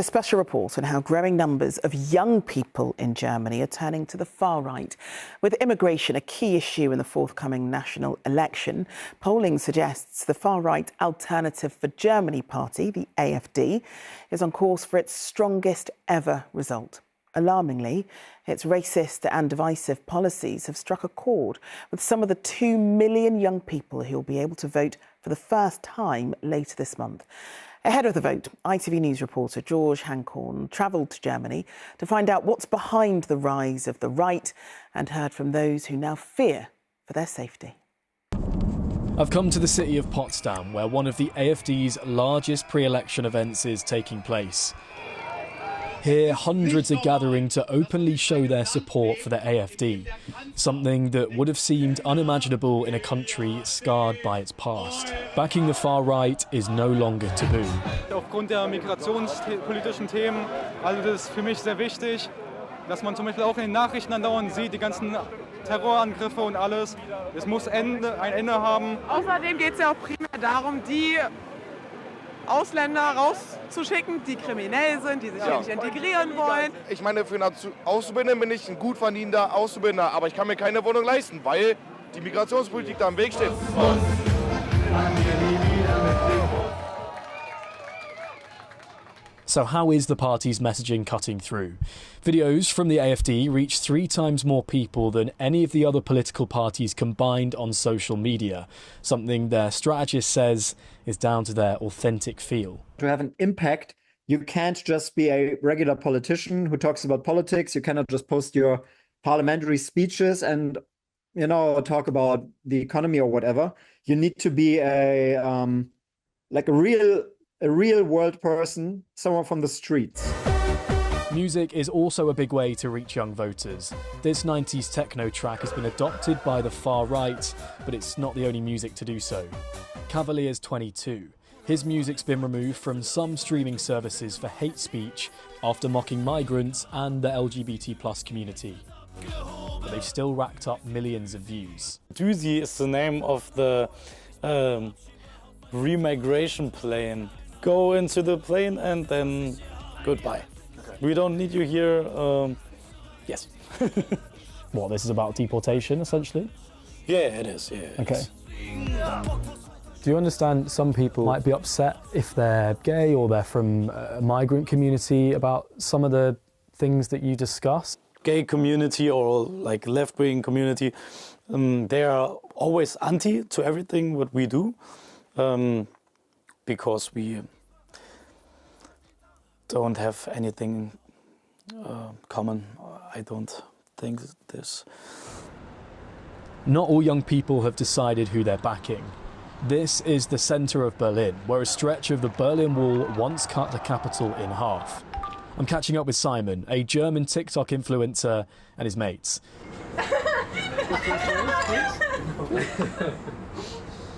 A special report on how growing numbers of young people in Germany are turning to the far right. With immigration a key issue in the forthcoming national election, polling suggests the far-right Alternative for Germany party, the AfD, is on course for its strongest ever result. Alarmingly, its racist and divisive policies have struck a chord with some of the 2 million young people who will be able to vote for the first time later this month. Ahead of the vote, ITV News reporter George Hankorn travelled to Germany to find out what's behind the rise of the right and heard from those who now fear for their safety. I've come to the city of Potsdam, where one of the AfD's largest pre-election events is taking place. Here, hundreds are gathering to openly show their support for the AfD, something that would have seemed unimaginable in a country scarred by its past. Backing the far right is no longer taboo. Aufgrund der migrationspolitischen Themen, also das ist für mich sehr wichtig, dass man zum Beispiel auch in den Nachrichten andauernd sieht, die ganzen Terrorangriffe und alles. Es muss ein Ende haben. Außerdem geht es ja auch primär darum, die Ausländer rauszuschicken, die kriminell sind, die sich hier nicht integrieren wollen. Ich meine, für einen Auszubildenden bin ich ein gut verdienender Auszubildender, aber ich kann mir keine Wohnung leisten, weil die Migrationspolitik da im Weg steht. So how is the party's messaging cutting through? Videos from the AfD reach 3 times more people than any of the other political parties combined on social media, something their strategist says is down to their authentic feel. To have an impact, you can't just be a regular politician who talks about politics. You cannot just post your parliamentary speeches and, talk about the economy or whatever. You need to be a real world person, someone from the streets. Music is also a big way to reach young voters. This 90s techno track has been adopted by the far right, but it's not the only music to do so. Cavalier's 22. His music's been removed from some streaming services for hate speech after mocking migrants and the LGBT+ community. But they've still racked up millions of views. GenZ is the name of the remigration plane. Go into the plane and then goodbye. Okay. We don't need you here. Yes. What, this is about deportation, essentially? Yeah, it is. Yeah. Okay. Do you understand some people might be upset if they're gay or they're from a migrant community about some of the things that you discuss? Gay community or like left-wing community, they are always anti to everything what we do. Because we don't have anything common. I don't think this. Not all young people have decided who they're backing. This is the centre of Berlin, where a stretch of the Berlin Wall once cut the capital in half. I'm catching up with Simon, a German TikTok influencer, and his mates.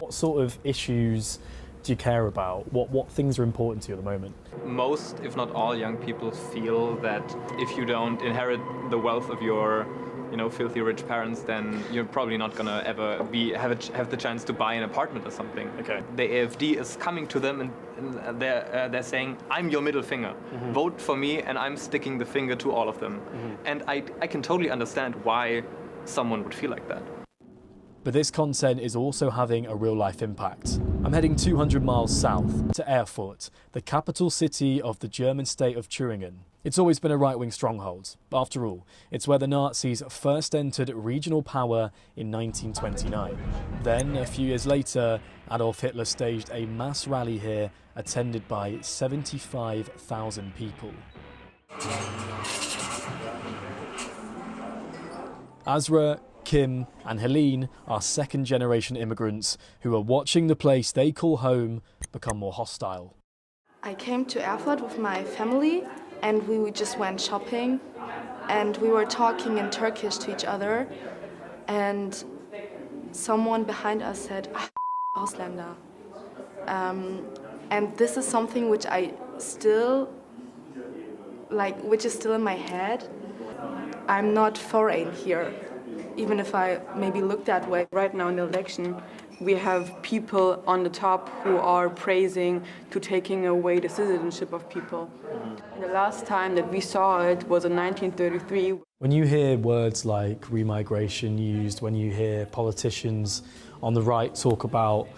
What sort of issues do you care about? What things are important to you at the moment? Most, if not all, young people feel that if you don't inherit the wealth of your, filthy rich parents, then you're probably not gonna ever have the chance to buy an apartment or something. Okay. The AfD is coming to them and they're saying, "I'm your middle finger. Mm-hmm. Vote for me, and I'm sticking the finger to all of them." Mm-hmm. And I can totally understand why someone would feel like that. But this content is also having a real-life impact. I'm heading 200 miles south to Erfurt, the capital city of the German state of Thüringen. It's always been a right-wing stronghold. After all, it's where the Nazis first entered regional power in 1929. Then, a few years later, Adolf Hitler staged a mass rally here, attended by 75,000 people. Azra, Kim and Helene are second-generation immigrants who are watching the place they call home become more hostile. I came to Erfurt with my family and we just went shopping and we were talking in Turkish to each other and someone behind us said, Ausländer. And this is something which I still, which is still in my head. I'm not foreign here. Even if I maybe look that way. Right now in the election, we have people on the top who are praising to taking away the citizenship of people. And the last time that we saw it was in 1933. When you hear words like remigration used, when you hear politicians on the right talk about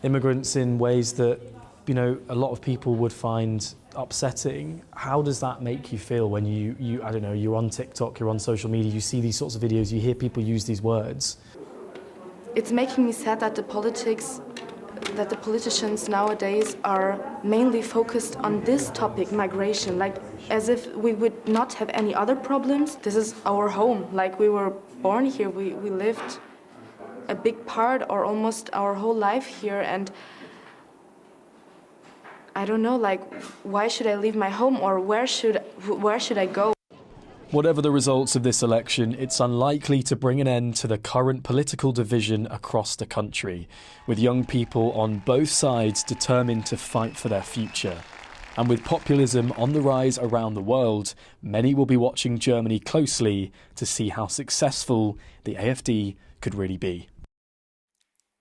immigrants in ways that, you know, a lot of people would find upsetting, how does that make you feel when you I don't know, you're on TikTok, you're on social media, you see these sorts of videos, you hear people use these words? It's making me sad that the politicians nowadays are mainly focused on this topic, migration, like as if we would not have any other problems. This is our home, like we were born here, we lived a big part or almost our whole life here, and I don't know, like, why should I leave my home, or where should I go? Whatever the results of this election, it's unlikely to bring an end to the current political division across the country, with young people on both sides determined to fight for their future. And with populism on the rise around the world, many will be watching Germany closely to see how successful the AfD could really be.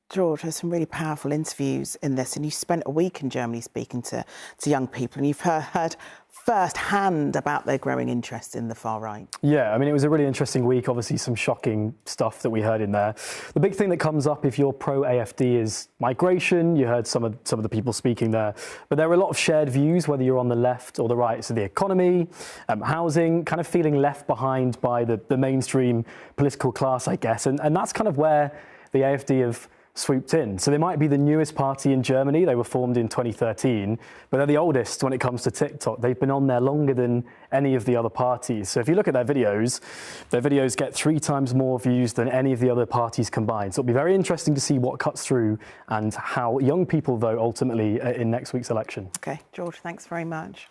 George, there's some really powerful interviews in this, and you spent a week in Germany speaking to young people, and you've heard firsthand about their growing interest in the far right. Yeah, I mean, it was a really interesting week. Obviously, some shocking stuff that we heard in there. The big thing that comes up if you're pro-AfD is migration. You heard some of the people speaking there. But there are a lot of shared views, whether you're on the left or the right. So the economy, housing, kind of feeling left behind by the mainstream political class, I guess. And that's kind of where the AfD have swooped in. So they might be the newest party in Germany. They were formed in 2013, but they're the oldest when it comes to TikTok. They've been on there longer than any of the other parties. So if you look at their videos get 3 times more views than any of the other parties combined. So it'll be very interesting to see what cuts through and how young people vote ultimately in next week's election. Okay, George, thanks very much.